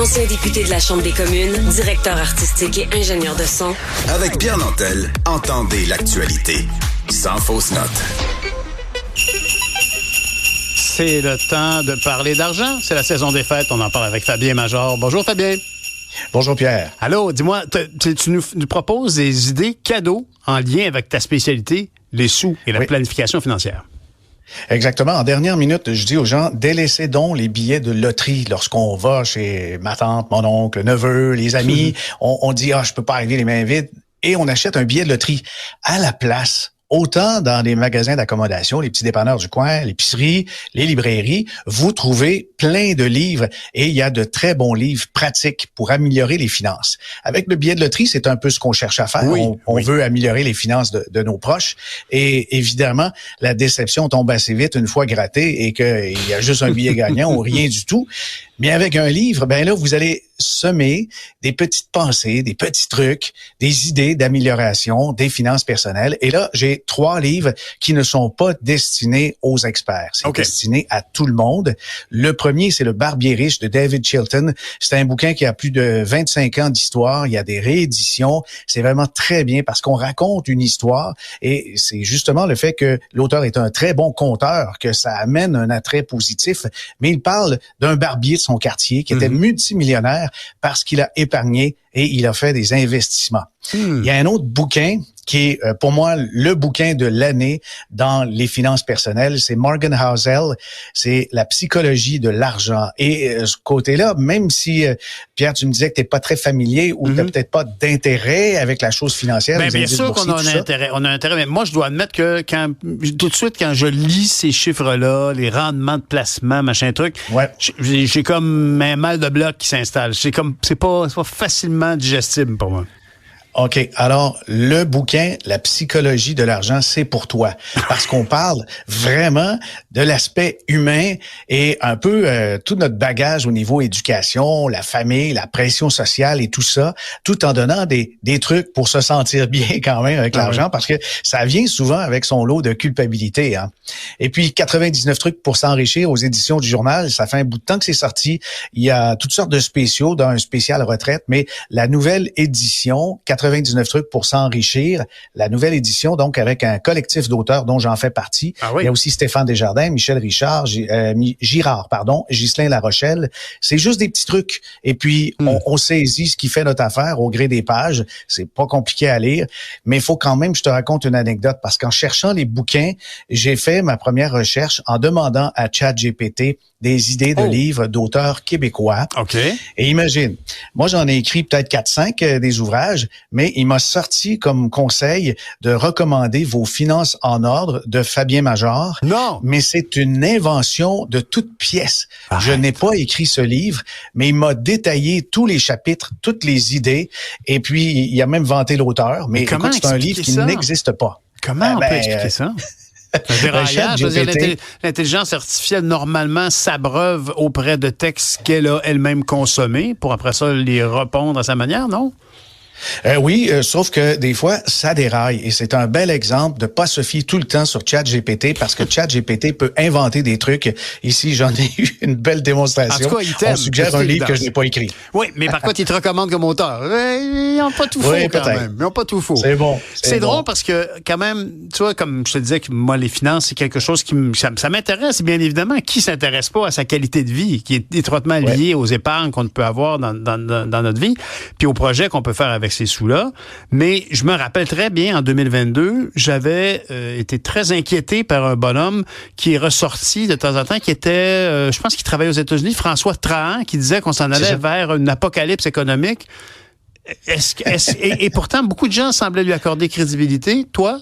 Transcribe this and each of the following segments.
Ancien député de la Chambre des communes, directeur artistique et ingénieur de son. Avec Pierre Nantel, entendez l'actualité. Sans fausse note. C'est le temps de parler d'argent. C'est la saison des fêtes. On en parle avec Fabien Major. Bonjour, Fabien. Bonjour, Pierre. Allô, dis-moi, tu nous proposes des idées cadeaux en lien avec ta spécialité, les sous et la planification financière. Exactement. En dernière minute, je dis aux gens, délaissez donc les billets de loterie lorsqu'on va chez ma tante, mon oncle, neveu, les amis. On dit, je peux pas arriver les mains vides. Et on achète un billet de loterie. À la place, autant dans les magasins d'accommodation, les petits dépanneurs du coin, l'épicerie, les librairies, vous trouvez plein de livres et il y a de très bons livres pratiques pour améliorer les finances. Avec le billet de loterie, c'est un peu ce qu'on cherche à faire. On veut améliorer les finances de nos proches et évidemment, la déception tombe assez vite une fois gratté et qu'il y a juste un billet gagnant ou rien du tout. Mais avec un livre, ben là, vous allez semer des petites pensées, des petits trucs, des idées d'amélioration des finances personnelles. Et là, j'ai 3 livres qui ne sont pas destinés aux experts. C'est destiné à tout le monde. Le premier, c'est Le Barbier riche de David Chilton. C'est un bouquin qui a plus de 25 ans d'histoire. Il y a des rééditions. C'est vraiment très bien parce qu'on raconte une histoire et c'est justement le fait que l'auteur est un très bon conteur que ça amène un attrait positif. Mais il parle d'un barbier de son quartier qui était multimillionnaire parce qu'il a épargné et il a fait des investissements. Il y a un autre bouquin qui est, pour moi, le bouquin de l'année dans les finances personnelles. C'est Morgan Housel. C'est la psychologie de l'argent. Et ce côté-là, même si, Pierre, tu me disais que t'es pas très familier ou t'as peut-être pas d'intérêt avec la chose financière. Ben, bien sûr qu'on a un intérêt. On a un intérêt. Mais moi, je dois admettre que tout de suite, quand je lis ces chiffres-là, les rendements de placement, machin truc, j'ai comme un mal de bloc qui s'installe. C'est pas facilement digestible pour moi. OK. Alors, le bouquin, La psychologie de l'argent, c'est pour toi. Parce qu'on parle vraiment de l'aspect humain et un peu tout notre bagage au niveau éducation, la famille, la pression sociale et tout ça, tout en donnant des trucs pour se sentir bien quand même avec l'argent parce que ça vient souvent avec son lot de culpabilité. Hein. Et puis, 99 trucs pour s'enrichir aux éditions du Journal, ça fait un bout de temps que c'est sorti. Il y a toutes sortes de spéciaux, dont un spécial retraite, mais la nouvelle édition, 99 trucs pour s'enrichir. La nouvelle édition, donc, avec un collectif d'auteurs dont j'en fais partie. Il y a aussi Stéphane Desjardins, Michel Richard, Girard, Ghislain Larochelle. C'est juste des petits trucs. Et puis, on saisit ce qui fait notre affaire au gré des pages. C'est pas compliqué à lire. Mais il faut quand même, je te raconte une anecdote, parce qu'en cherchant les bouquins, j'ai fait ma première recherche en demandant à ChatGPT des idées de livres d'auteurs québécois. Et imagine, moi, j'en ai écrit peut-être 4-5 des ouvrages, mais il m'a sorti comme conseil de recommander Vos finances en ordre de Fabien Major. Non! Mais c'est une invention de toute pièce. Je n'ai pas écrit ce livre, mais il m'a détaillé tous les chapitres, toutes les idées, et puis il a même vanté l'auteur. Mais écoute, c'est un livre qui n'existe pas. Comment on peut expliquer ça? L'intelligence artificielle, normalement, s'abreuve auprès de textes qu'elle a elle-même consommés pour après ça les répondre à sa manière, non? Sauf que des fois, ça déraille. Et c'est un bel exemple de pas se fier tout le temps sur ChatGPT parce que ChatGPT peut inventer des trucs. Ici, j'en ai eu une belle démonstration. En tout cas, il t'aime. On suggère un livre que je n'ai pas écrit. Oui, mais par contre, il te recommande comme auteur. Ils n'ont pas tout faux quand même. Ils n'ont pas tout faux. C'est bon. C'est drôle parce que quand même, tu vois, comme je te disais que moi, les finances, c'est quelque chose qui ça m'intéresse, bien évidemment. Qui s'intéresse pas à sa qualité de vie, qui est étroitement liée aux épargnes qu'on peut avoir dans notre vie, puis aux projets qu'on peut faire avec ces sous-là. Mais je me rappelle très bien, en 2022, j'avais été très inquiété par un bonhomme qui est ressorti de temps en temps, qui était, je pense qu'il travaillait aux États-Unis, François Trahan, qui disait qu'on s'en allait vers une apocalypse économique. Et pourtant, beaucoup de gens semblaient lui accorder crédibilité. Toi?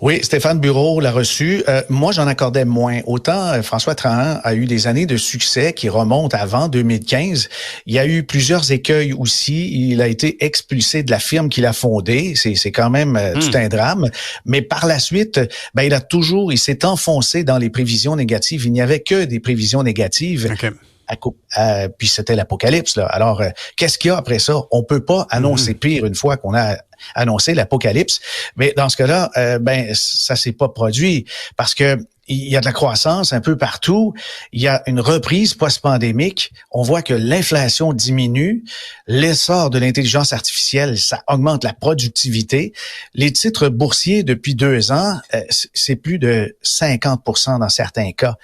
Oui, Stéphane Bureau l'a reçu. Moi, j'en accordais moins. Autant François Trahan a eu des années de succès qui remontent avant 2015. Il y a eu plusieurs écueils aussi. Il a été expulsé de la firme qu'il a fondée. C'est quand même tout un drame. Mais par la suite, il s'est enfoncé dans les prévisions négatives. Il n'y avait que des prévisions négatives. Puis c'était l'apocalypse, là. Alors, qu'est-ce qu'il y a après ça? On peut pas annoncer pire une fois qu'on a annoncé l'apocalypse. Mais dans ce cas-là, ça s'est pas produit parce que il y a de la croissance un peu partout. Il y a une reprise post-pandémique. On voit que l'inflation diminue. L'essor de l'intelligence artificielle, ça augmente la productivité. Les titres boursiers, depuis 2 ans, c'est plus de 50% dans certains cas.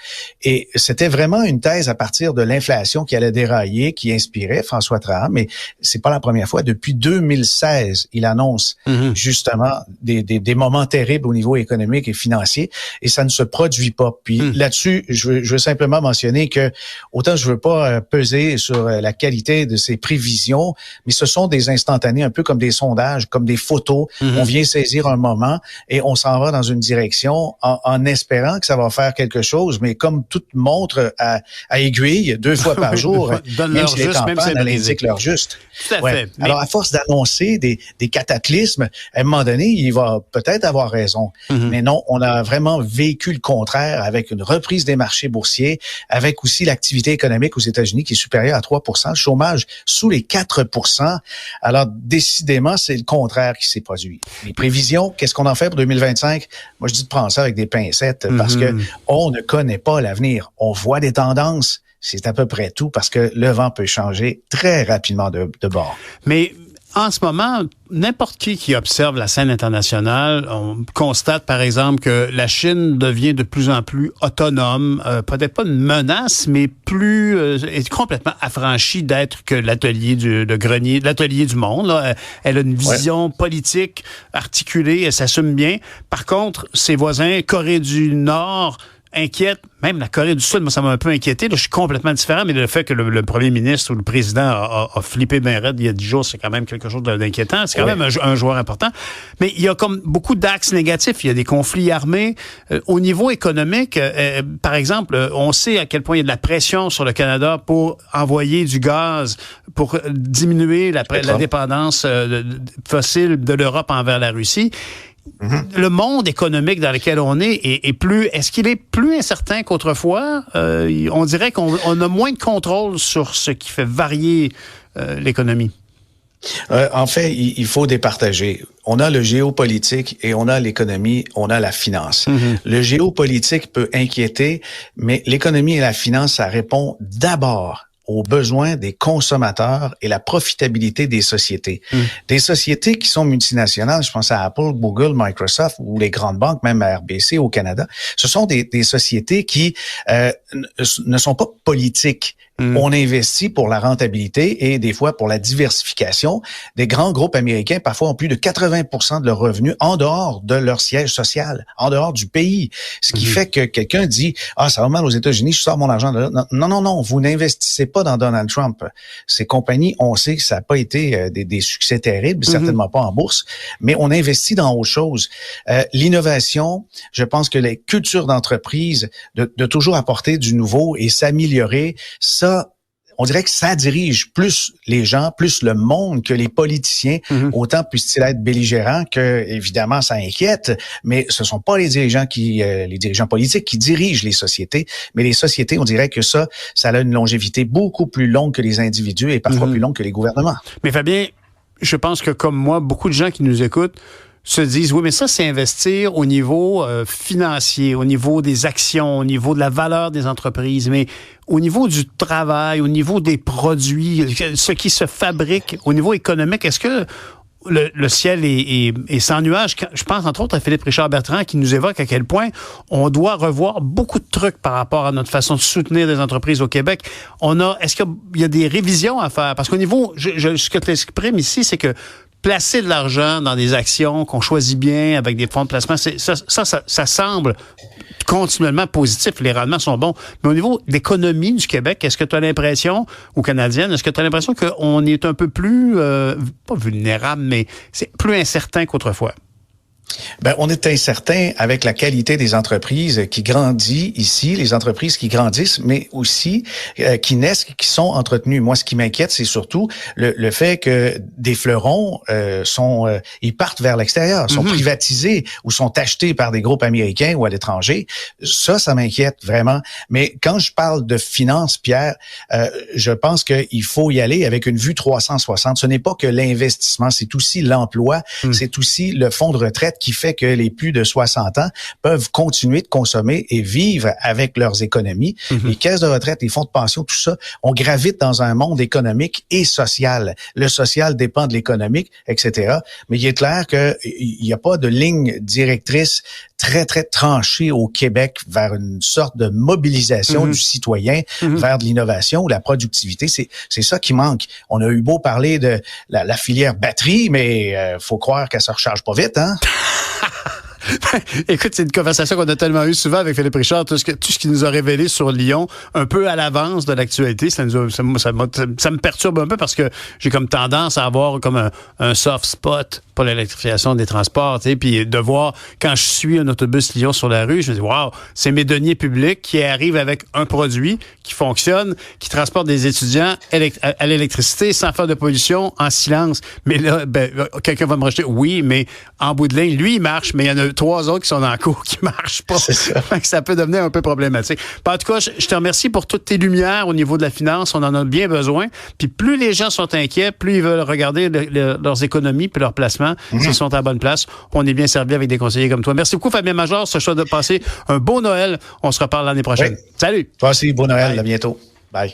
Et c'était vraiment une thèse à partir de l'inflation qui allait dérailler, qui inspirait François Trahan. Mais c'est pas la première fois. Depuis 2016, il annonce justement des moments terribles au niveau économique et financier. Et ça ne se produit pas. Puis là-dessus, je veux simplement mentionner que autant je veux pas peser sur la qualité de ces prévisions, mais ce sont des instantanés, un peu comme des sondages, comme des photos. On vient saisir un moment et on s'en va dans une direction en espérant que ça va faire quelque chose, mais comme toute montre à aiguille, 2 fois par jour, même si les campagnes indiquent l'heure juste. Tout à fait. Alors, à force d'annoncer des cataclysmes, à un moment donné, il va peut-être avoir raison. Mais non, on a vraiment vécu le contraire avec une reprise des marchés boursiers, avec aussi l'activité économique aux États-Unis qui est supérieure à 3%, le chômage sous les 4%. Alors, décidément, c'est le contraire qui s'est produit. Les prévisions, qu'est-ce qu'on en fait pour 2025? Moi, je dis de prendre ça avec des pincettes parce que on ne connaît pas l'avenir. On voit des tendances. C'est à peu près tout parce que le vent peut changer très rapidement de bord. Mais en ce moment, n'importe qui observe la scène internationale, on constate par exemple que la Chine devient de plus en plus autonome, peut-être pas une menace, mais est complètement affranchie d'être que l'atelier du monde. Là. Elle a une vision politique articulée, elle s'assume bien. Par contre, ses voisins, Corée du Nord, inquiète, même la Corée du Sud, moi, ça m'a un peu inquiété. Là, je suis complètement différent, mais le fait que le premier ministre ou le président a flippé bien raide il y a 10 jours, c'est quand même quelque chose d'inquiétant. C'est quand même un joueur important. Mais il y a comme beaucoup d'axes négatifs. Il y a des conflits armés. Au niveau économique, par exemple, on sait à quel point il y a de la pression sur le Canada pour envoyer du gaz, pour diminuer la dépendance fossile de l'Europe envers la Russie. Le monde économique dans lequel on est plus. Est-ce qu'il est plus incertain qu'autrefois? On dirait qu'on a moins de contrôle sur ce qui fait varier l'économie. En fait, il faut départager. On a le géopolitique et on a l'économie, on a la finance. Le géopolitique peut inquiéter, mais l'économie et la finance, ça répond d'abord aux besoins des consommateurs et la profitabilité des sociétés. Des sociétés qui sont multinationales, je pense à Apple, Google, Microsoft ou les grandes banques, même à RBC au Canada, ce sont des sociétés qui ne sont pas politiques. On investit pour la rentabilité et des fois pour la diversification. Des grands groupes américains, parfois, ont plus de 80% de leurs revenus en dehors de leur siège social, en dehors du pays. Ce qui fait que quelqu'un dit « Ah, ça va mal aux États-Unis, je sors mon argent de là. » Non, vous n'investissez pas dans Donald Trump. Ces compagnies, on sait que ça n'a pas été des succès terribles, certainement pas en bourse, mais on investit dans autre chose. L'innovation, je pense que les cultures d'entreprise, de toujours apporter du nouveau et s'améliorer, ça, on dirait que ça dirige plus les gens, plus le monde que les politiciens. Autant puissent-ils être belligérants que, évidemment, ça inquiète, mais ce sont pas les dirigeants politiques qui dirigent les sociétés, mais les sociétés, on dirait que ça a une longévité beaucoup plus longue que les individus et parfois plus longue que les gouvernements. Mais Fabien, je pense que comme moi, beaucoup de gens qui nous écoutent se disent, oui, mais ça, c'est investir au niveau financier, au niveau des actions, au niveau de la valeur des entreprises, mais au niveau du travail, au niveau des produits, ce qui se fabrique, au niveau économique, est-ce que le ciel est sans nuages? Je pense entre autres à Philippe Richard Bertrand qui nous évoque à quel point on doit revoir beaucoup de trucs par rapport à notre façon de soutenir des entreprises au Québec. Est-ce qu'il y a des révisions à faire? Parce qu'au niveau, ce que tu exprimes ici, c'est que placer de l'argent dans des actions qu'on choisit bien avec des fonds de placement, ça semble continuellement positif. Les rendements sont bons. Mais au niveau de l'économie du Québec, est-ce que tu as l'impression, ou canadienne, est-ce que tu as l'impression qu'on est un peu plus, pas vulnérable, mais c'est plus incertain qu'autrefois? On est incertain avec la qualité des entreprises qui grandit ici, les entreprises qui grandissent, mais aussi qui naissent, qui sont entretenues. Moi, ce qui m'inquiète, c'est surtout le fait que des fleurons ils partent vers l'extérieur, sont privatisés ou sont achetés par des groupes américains ou à l'étranger. Ça m'inquiète vraiment. Mais quand je parle de finances, Pierre, je pense qu'il faut y aller avec une vue 360. Ce n'est pas que l'investissement, c'est aussi l'emploi, c'est aussi le fonds de retraite qui fait que les plus de 60 ans peuvent continuer de consommer et vivre avec leurs économies. Les caisses de retraite, les fonds de pension, tout ça, on gravite dans un monde économique et social. Le social dépend de l'économique, etc. Mais il est clair qu'il n'y a pas de ligne directrice très, très tranchée au Québec vers une sorte de mobilisation du citoyen vers de l'innovation ou la productivité. C'est ça qui manque. On a eu beau parler de la filière batterie, mais faut croire qu'elle se recharge pas vite, hein? Écoute, c'est une conversation qu'on a tellement eue souvent avec Philippe Richard, tout ce qu'il nous a révélé sur Lyon, un peu à l'avance de l'actualité. Ça me perturbe un peu parce que j'ai comme tendance à avoir comme un soft spot pour l'électrification des transports, tu sais, puis de voir quand je suis un autobus Lyon sur la rue, je me dis waouh, c'est mes deniers publics qui arrivent avec un produit qui fonctionne, qui transporte des étudiants à l'électricité sans faire de pollution, en silence. Mais là, quelqu'un va me rejeter, oui, mais en bout de ligne, lui il marche, mais il y en a 3 autres qui sont dans le cours qui marchent pas. Ça peut devenir un peu problématique. En tout cas, je te remercie pour toutes tes lumières au niveau de la finance. On en a bien besoin. Puis plus les gens sont inquiets, plus ils veulent regarder leurs économies puis leurs placements. S'ils sont à la bonne place, on est bien servi avec des conseillers comme toi. Merci beaucoup, Fabien Major. Je te souhaite de passer un beau Noël. On se reparle l'année prochaine. Oui. Salut! Toi aussi, beau Noël. Bye. À bientôt. Bye.